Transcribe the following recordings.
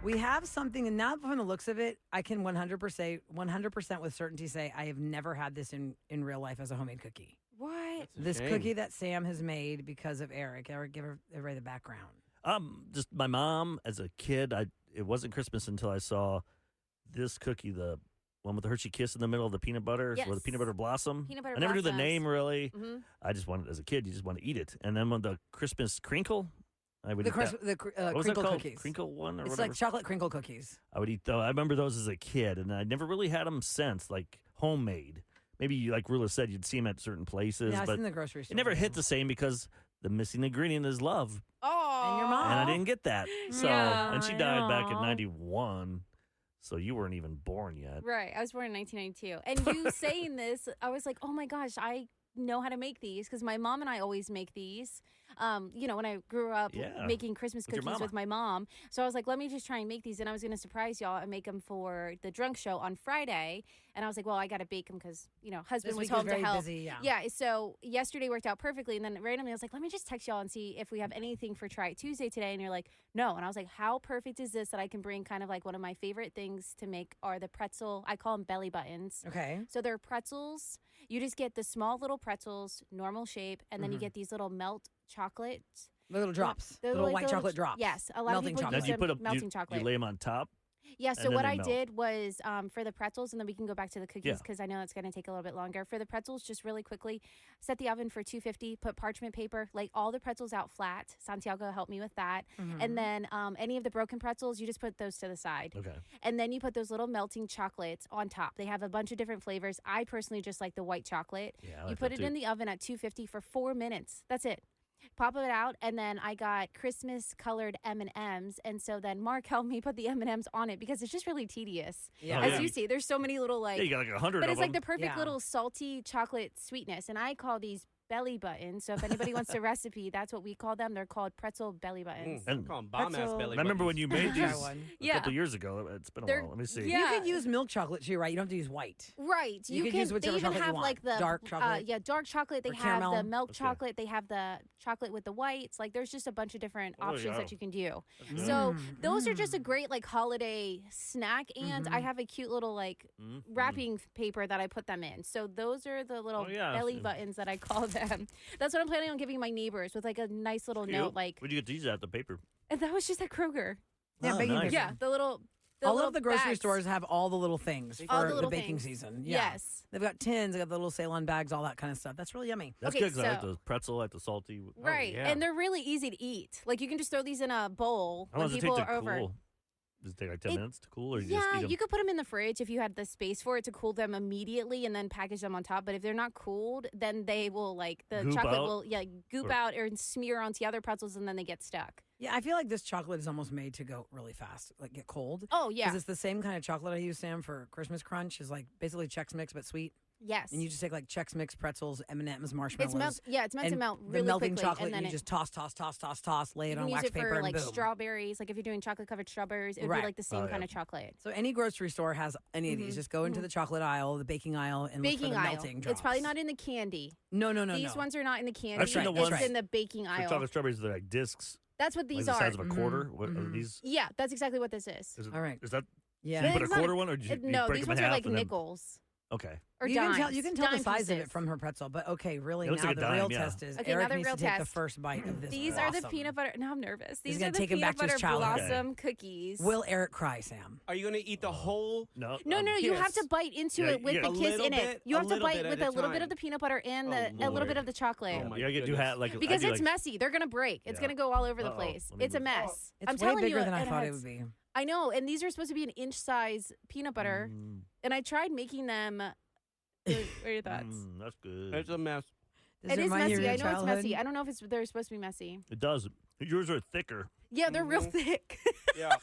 We have something, and now from the looks of it, I can 100% with certainty say I have never had this in real life as a homemade cookie. What? That's a This shame. cookie that Sam has made because of Eric. Eric, give everybody the background. Just my mom as a kid. It wasn't Christmas until I saw this cookie, the one with the Hershey Kiss in the middle of the peanut butter, or the Yes. peanut butter blossom. Peanut butter I never knew the blossoms. name really. Mm-hmm. I just wanted, as a kid, you just want to eat it. And then when the Christmas crinkle, I would The, eat that. what What was that crinkle called? cookies. Crinkle one or It's whatever. like chocolate crinkle cookies. I would eat those. I remember those as a kid, and I never really had them since, like homemade. Maybe, like Rula said, you'd see them at certain places, Yeah, it's but in the grocery store. it never hit the same because the missing ingredient is love, Oh. And your mom. and I didn't get that. So, Yeah, and she I died back in know. '91, so you weren't even born yet. Right. I was born in 1992. And you saying this, I was like, oh my gosh, I know how to make these because my mom and I always make these. When I grew up Yeah. making Christmas With your cookies mama. with my mom. So I was like, let me just try and make these. And I was going to surprise y'all and make them for the drunk show on Friday. And I was like, well, I got to bake them because, husband This was week home very to help. busy, yeah. Yeah. So yesterday worked out perfectly. And then randomly I was like, let me just text y'all and see if we have anything for Try It Tuesday today. And you're like, no. And I was like, how perfect is this that I can bring kind of like one of my favorite things to make are the pretzel. I call them belly buttons. Okay. So they're pretzels. You just get the small little pretzels, normal shape, and then you get these little melt chocolate. The little drops. The little white little chocolate drops. Yes, a lot Melting of people chocolate. Now, use do you them put up melting you chocolate. lay them on top? Yeah, and so then what they I melt. did was for the pretzels, and then we can go back to the cookies Yeah. because I know that's going to take a little bit longer. For the pretzels, just really quickly, set the oven for 250, put parchment paper, lay all the pretzels out flat. Santiago helped me with that. Mm-hmm. And then any of the broken pretzels, you just put those to the side. Okay. And then you put those little melting chocolates on top. They have a bunch of different flavors. I personally just like the white chocolate. Yeah, I You like put that it in too. the oven at 250 for 4 minutes. That's it. Pop it out, and then I got Christmas colored M&Ms, and so then Mark helped me put the M&Ms on it because it's just really tedious. Yeah. Oh, As yeah. you see, there's so many little like, Yeah, you got like 100 but of it's like them. the perfect Yeah. little salty chocolate sweetness, and I call these belly buttons. So if anybody wants the recipe, that's what we call them. They're called pretzel belly buttons. I'm calling bomb ass Pretzel. belly. I remember when buttons. you made Try these one. a Yeah. couple years ago. It's been a They're- while. Let me see. yeah. You could use milk chocolate too, right? You don't have to use white. Right. You could can, use whichever they even chocolate you have want. like the Dark chocolate? dark chocolate. They Or have caramel? the milk Okay. chocolate. They have the chocolate with the whites. Like there's just a bunch of different Oh, options yeah. that you can do. good. So those are just a great like holiday snack, and I have a cute little like Mhm. wrapping paper that I put them in. So those are the little Oh, yeah. belly buttons that I call them. That's what I'm planning on giving my neighbors with like a nice little Cute. note. Like, Where'd you get these at? The paper. and that was just at Kroger. Yeah, Oh, baking nice. paper. Yeah, the little. All little of the grocery bags. stores have all the little things All for the the little baking things. season. Yeah. Yes. They've got tins, they've got the little Ceylon bags, all that kind of stuff. That's really yummy. That's Okay, good because I like so- the pretzel, I like the salty. Right, yeah. and they're really easy to eat. Like you can just throw these in a bowl How when long does it people take to are over. cool? Does it take like 10 It- minutes to cool, or you just eat Yeah, them? you could put them in the fridge if you had the space for it to cool them immediately and then package them on top. But if they're not cooled, then they will like the Goop chocolate out? will goop Or- out or smear onto other pretzels and then they get stuck. Yeah, I feel like this chocolate is almost made to go really fast, like get cold. Oh yeah, Because it's the same kind of chocolate I use, Sam, for Christmas Crunch. Is like basically Chex Mix but sweet, yes. and you just take like Chex Mix pretzels, M&Ms, marshmallows. It's meant to and melt the really melting quickly, chocolate. and then you just toss, lay you it can on use wax it paper, for and like boom. strawberries. Like if you're doing chocolate covered strawberries, it would Right. be like the same Oh, kind yeah. of chocolate. So any grocery store has any of these. Just go into the chocolate aisle, the baking aisle, and look for Baking the aisle. melting It's probably drops. not in the candy. No. These ones are not in the candy. seen the it's ones- in the baking For aisle. chocolate strawberries, they're like discs. That's what Like these the are. size of a quarter. What are Mhm. these? Yeah, that's exactly what this is. Is it, All right. Is that? Yeah. So you put a It's not- quarter one, or do you, you No, break these them in ones are half like and then- nickels Okay. or you dimes. can tell the dime size of pieces. it from her pretzel, but okay, really It looks now like a the real dime, yeah. test is Okay, now Eric the needs real to take the test. first bite of this. These are the blossom. peanut butter. Now I'm nervous. These gonna are the take him peanut back to his butter childhood. blossom cookies. Will Eric cry, Sam? Are you gonna eat the whole? No. No, you have to Kiss. bite into Yeah, it with yeah. the A kiss little in it. bit- You a have to little bite bit with at a a little bit time. of the peanut butter and Oh, a little Lord. bit of the chocolate. Oh, my You gotta do goodness. hat like I Because do, it's like, messy. They're gonna break. It's Yeah. gonna go all over the Uh-oh. place. Let me It's a move. mess. It's I'm way telling bigger you, than I thought it would be. I know, and these are supposed to be an inch size peanut butter. And I tried making them. What are your thoughts? That's good. It's a mess. Does It is remind you of messy. your I know it's childhood? messy. I don't know if they're supposed to be messy. It does. Yours are thicker. Yeah, they're real Mhm. thick. Yeah.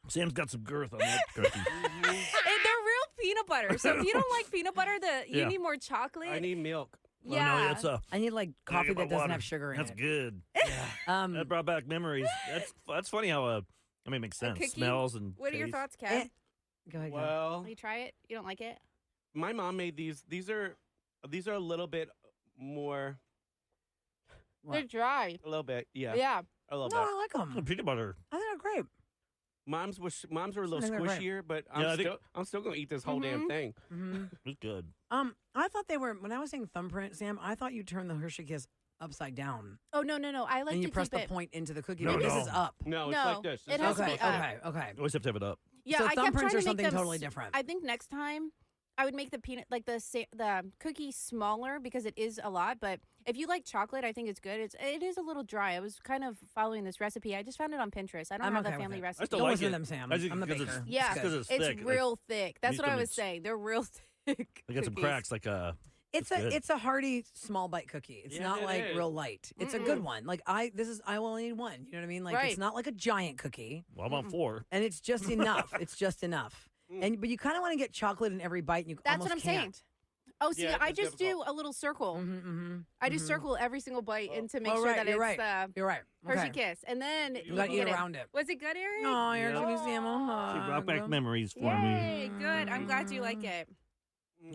Sam's got some girth on that cookie. And they're real peanut butter. So if you don't like peanut butter, you Yeah. need more chocolate. I need milk. Oh, no, yeah. that's I need like Gotta coffee get my that doesn't water. have sugar in That's it. good. Um, That brought back memories. That's funny how I mean, it makes sense. cookie? Smells and What are your taste. thoughts, Kev? eh, go ahead. Go. Well, Will you try it? You don't like it? my mom made these. These are a little bit more. What? They're dry. A little bit. Yeah. Yeah. A little No, bit. I like Oh, them. peanut butter. I think they're great. Moms were a little Something like right. squishier, but Yeah, I think- I'm still gonna eat this whole damn thing. It's good. I thought they were when I was saying thumbprint, Sam. I thought you turned the Hershey Kiss upside down Oh no. I like and to you press keep the it. point into the cookie. No, but this no. is up. No, it's No, like this. it It's has to not Okay, be up. like okay. Always have to have it up. Yeah, So I kept trying thumbprints to are make something them totally different. I think next time I would make the peanut like the cookie smaller because it is a lot. But if you like chocolate, I think it's good. It is a little dry. I was kind of following this recipe. I just found it on Pinterest. I don't I'm have okay the with family it. recipe. still Don't like listen to it. them, Sam. I think I'm the 'cause baker. it's- Yeah, It's 'cause it's thick, like, real thick. That's meat what I was cookies. saying. They're real thick. I got some cookies. cracks like It's That's good. it's a hearty small bite cookie. It's Yeah, not it like is. real light. It's a good one. Like I will only need one. You know what I mean? Like Right. it's not like a giant cookie, well, I'm on 4. and it's just enough. It's just enough. But you kind of want to get chocolate in every bite, and you That's almost what I'm can't. saying. Oh, see, Yeah, I it's just do difficult. a little circle. Mm-hmm. I just circle every single bite and to make Oh, sure right, that you're it's right. the You're right. Hershey Okay. Kiss, and then You gotta eat get around it. Was it good, Eric? Oh, here's Yeah. gonna be Sam. She brought back memories for me. Yay, good. I'm glad you like it.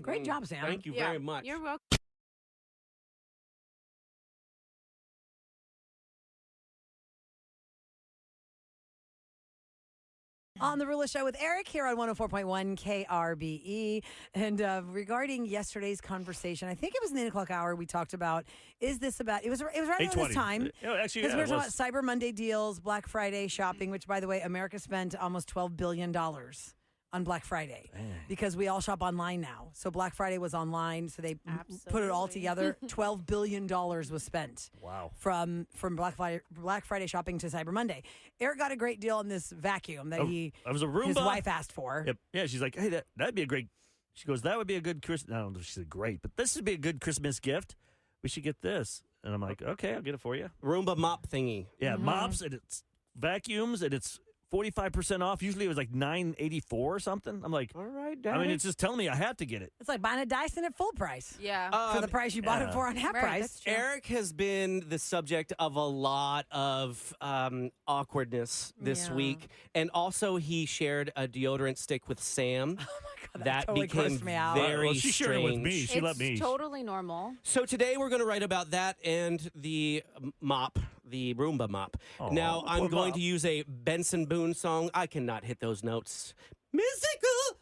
Great job, Sam. Thank you Yeah, very much. You're welcome. On the Rula Show with Eric here on 104.1 KRBE. And regarding yesterday's conversation, I think it was in the 8 o'clock hour we talked about, is this about, it was right around 8:20. this time. Yeah, actually, Because yeah, we were it talking was. about Cyber Monday deals, Black Friday shopping, which, by the way, America spent almost $12 billion on Black Friday because we all shop online now. So Black Friday was online, so they put it all Absolutely. together. $12 billion was spent Wow. from Black Friday shopping to Cyber Monday. Eric got a great deal on this vacuum that It was a Roomba. his wife asked for. Yep. Yeah, she's like, hey, that'd be a great. She goes, that would be a good Christmas. I don't know if she said great, but this would be a good Christmas gift. We should get this. And I'm like, okay, I'll get it for you. Roomba mop thingy. Yeah, mops and it's vacuums and it's 45% off. Usually it was like $9.84 or something. I'm like, All right, I Daddy. mean, it's just telling me I have to get it. It's like buying a Dyson at full price Yeah. for the price you bought it yeah. for on half Right, price. that's true. Eric has been the subject of a lot of awkwardness this Yeah. week. And also, he shared a deodorant stick with Sam. that totally became grossed me out. very Well, she shared it with me. strange. She let me. It's totally normal. So today we're going to write about that and the mop, the Roomba mop. Aw, Now the I'm poor going mop. to use a Benson Boone song. I cannot hit those notes. Musical.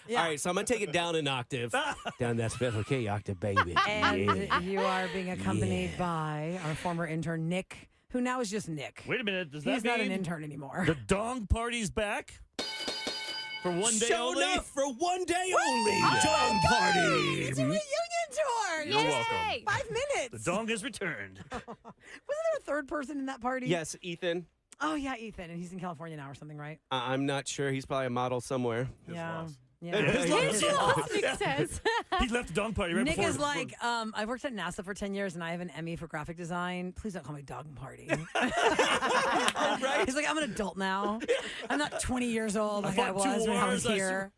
Yeah. All right, so I'm going to take it down an octave. Down that special key octave, baby. And Yeah. you are being accompanied by our former intern, Nick, who now is just Nick. Wait a minute. Does that He's not an mean intern anymore. the dong party's back? For one day Show only? enough for one day only. Dong party! It's a reunion tour. You're Yay! welcome. 5 minutes. The dong has returned. Wasn't there a third person in that party? Yes, Ethan. Oh, yeah, Ethan. And he's in California now or something, right? I'm not sure. He's probably a model somewhere. Yeah. His Yeah. loss. His loss, Nick says. He left the dong party right Nick before. is like, I worked at NASA for 10 years and I have an Emmy for graphic design. Please don't call me Dog Party. He's like, I'm an adult now. I'm not 20 years old like I fought two was when I was wars. here.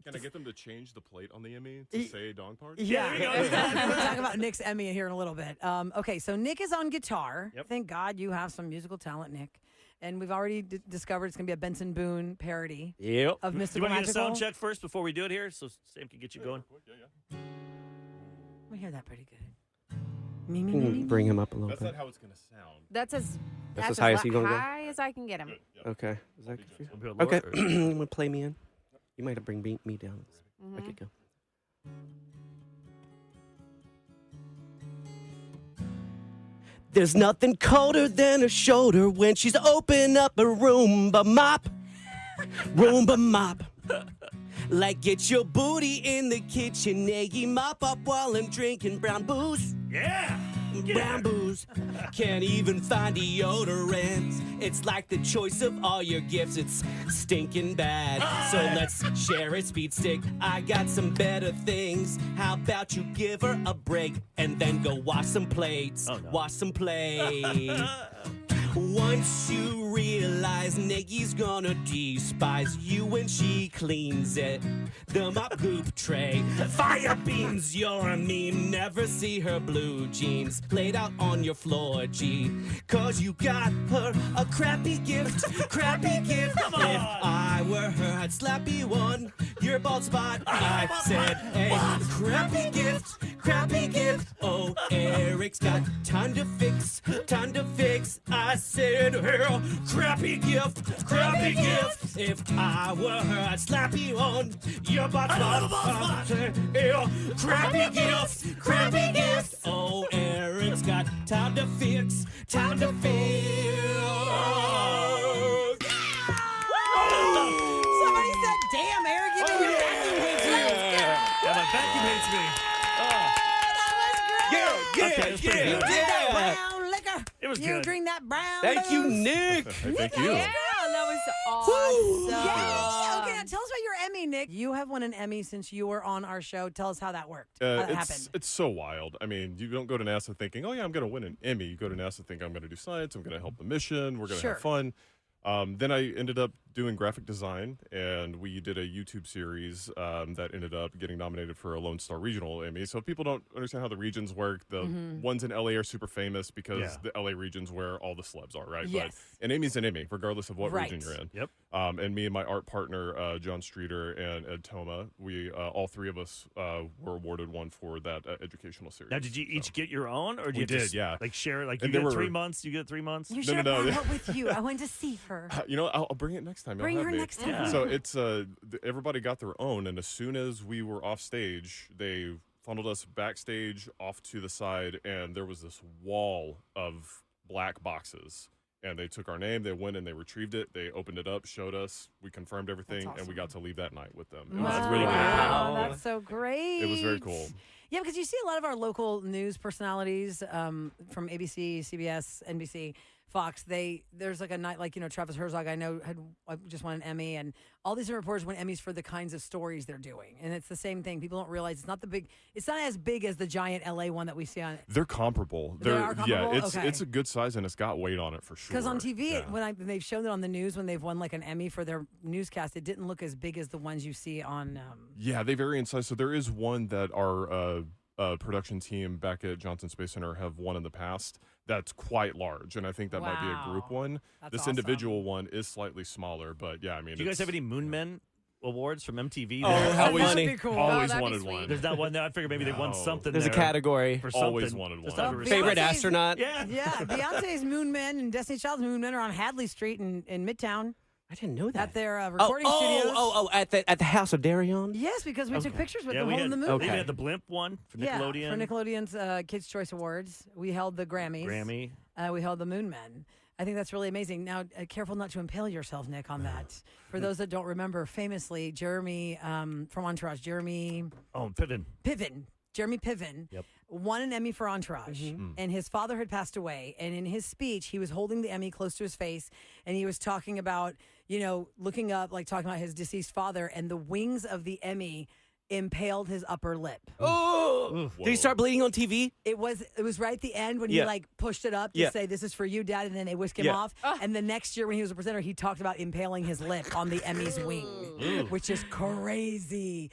Can I get them to change the plate on the Emmy to say dong party? Yeah. There you go. We'll talk about Nick's Emmy here in a little bit. Okay, so Nick is on guitar. Yep. Thank God you have some musical talent, Nick. And we've already discovered it's going to be a Benson Boone parody Yep. of Do you Mystical want to get a Magical. sound check first before we do it here so Sam can get you going? We hear that pretty good. Me, me, me, me. Bring him up a little That's bit. not how it's going to sound. That's as as high as you gonna go? high as I can get him. Okay. Is that good for you? A bit lower, Okay. or- You want to play me in? You might have bring me down. I could go. There's nothing colder than a shoulder when she's open up a Roomba mop. Roomba mop. Like get your booty in the kitchen, Eggy mop up while I'm drinking brown booze. Yeah! Brown booze. Can't even find deodorant. It's like the choice of all your gifts. It's stinking bad. So let's share a speed stick. I got some better things. How about you give her a break and then go wash some plates? Oh, no. Wash some plates. Once you realize Niggy's gonna despise you when she cleans it, the mop goop tray, fire beams your meme. Never see her blue jeans laid out on your floor, G. Cause you got her a crappy gift, crappy gift. If I were her, I'd slap you one. your bald spot. I said, a crappy gift. Oh, Eric's got time to fix. I said, hey, crappy gift. If I were her, I'd slap you on your bald spot. I said, hey, crappy gift. Oh, Eric's got time to fix. Somebody said, damn, Eric, you know your vacuum hates you. Yeah, my vacuum hates me. Okay, it was pretty good. Brown liquor. It was you good. drink that brown Thank you, booze. Nick. Thank you. Yeah, that was awesome. Yay! Okay, now tell us about your Emmy, Nick. You have won an Emmy since you were on our show. Tell us how that worked. How that happened. It's so wild. I mean, you don't go to NASA thinking, oh, yeah, I'm going to win an Emmy. You go to NASA thinking, I'm going to do science. I'm going to help the mission. We're going to Sure. have fun. Then I ended up doing graphic design, and we did a YouTube series that ended up getting nominated for a Lone Star Regional Emmy. So if people don't understand how the regions work, the ones in LA are super famous because the LA region's where all the celebs are, right? Yes. But an Emmy's an Emmy, regardless of what Right. region you're in. Yep. And me and my art partner, John Streeter and Ed Toma, we all three of us were awarded one for that educational series. Now, did you each get your own, or did We you did, just, yeah. like share it? Like And you there get 3 were- months, you get 3 months. You should have no. brought her with you. I went to see her. You know, I'll bring it next time. You'll Bring have her me. next time. Yeah. So it's everybody got their own, and as soon as we were off stage, they funneled us backstage off to the side, and there was this wall of black boxes. And they took our name, they went and they retrieved it, they opened it up, showed us, we confirmed everything, That's and we got to leave that night with them. It Wow. was really, really cool. That's so great. It was very cool. Yeah, because you see a lot of our local news personalities from ABC, CBS, NBC, Fox. There's like a night, like, you know, Travis Herzog, I know, had just won an Emmy, and all these reporters win Emmys for the kinds of stories they're doing. And it's the same thing. People don't realize it's not as big as the giant LA one that we see on. They're comparable. They are comparable? Yeah, Okay. it's a good size and it's got weight on it for sure. Because on TV, Yeah. when they've shown it on the news, when they've won like an Emmy for their newscast, it didn't look as big as the ones you see on. Yeah, they vary in size. So there is one that our production team back at Johnson Space Center have won in the past. That's quite large, and I think that might be a group Wow. one. That's This awesome. individual one is slightly smaller, but yeah, I mean, Do you guys it's- have any Moon Men awards from MTV? Oh, there? how That would funny. be cool. Always that'd be wanted sweet. one. There's not one there. I figured maybe they won No. something. There's a there category. for something. Always wanted Just one. out of Favorite Beyonce's- astronaut? Yeah. Yeah, Beyonce's Moon Men and Destiny's Child's Moon Men are on Hadley Street in Midtown I didn't know that. at their recording studios. At the House of Darion? Yes, because we took pictures with Yeah, them we holding had, the moon. Okay. they even had the Blimp one for Nickelodeon. Yeah, for Nickelodeon's Kids' Choice Awards. We held the Grammys. Grammy. We held the Moon Men. I think that's really amazing. Now, careful not to impale yourself, Nick, on that. For those that don't remember, famously, Jeremy from Entourage, Jeremy Oh, Piven. Piven, Yep. won an Emmy for Entourage, and his father had passed away. And in his speech, he was holding the Emmy close to his face, and he was talking about, you know, looking up, like talking about his deceased father, and the wings of the Emmy impaled his upper lip. Oh! Did he start bleeding on TV? It was right at the end when he Yeah. like pushed it up to Yeah. say, "This is for you, Dad," and then they whisk him Yeah. off. And the next year when he was a presenter, he talked about impaling his lip on the Emmy's wing, which is crazy.